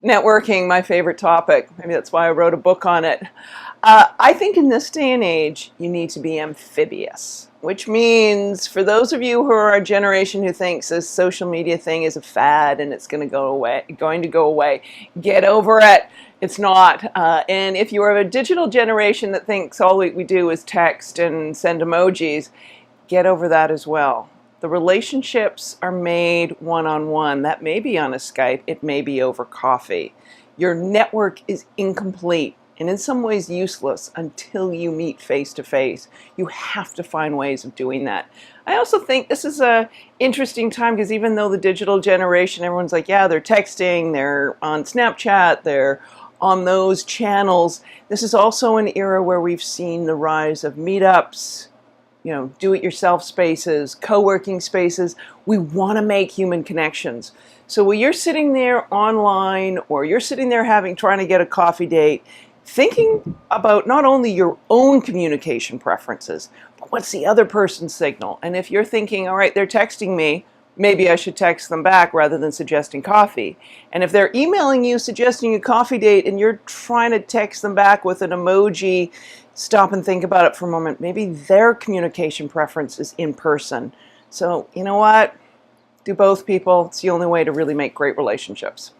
Networking, my favorite topic. Maybe that's why I wrote a book on it. I think in this day and age, you need to be amphibious, which means for those of you who are a generation who thinks this social media thing is a fad and it's going to go away, get over it. It's not. And if you are a digital generation that thinks all we do is text and send emojis, get over that as well. The relationships are made one-on-one. That may be on a Skype, it may be over coffee. Your network is incomplete and in some ways useless until you meet face-to-face. You have to find ways of doing that. I also think this is an interesting time because even though the digital generation, everyone's like, yeah, they're texting, they're on Snapchat, they're on those channels. This is also an era where we've seen the rise of meetups, do-it-yourself spaces, co-working spaces. We want to make human connections. So when you're sitting there online or you're sitting there trying to get a coffee date, thinking about not only your own communication preferences, but what's the other person's signal. And if you're thinking, all right, they're texting me, maybe I should text them back rather than suggesting coffee. And if they're emailing you suggesting a coffee date and you're trying to text them back with an emoji, stop and think about it for a moment. Maybe their communication preference is in person. So you know what? Do both, people. It's the only way to really make great relationships.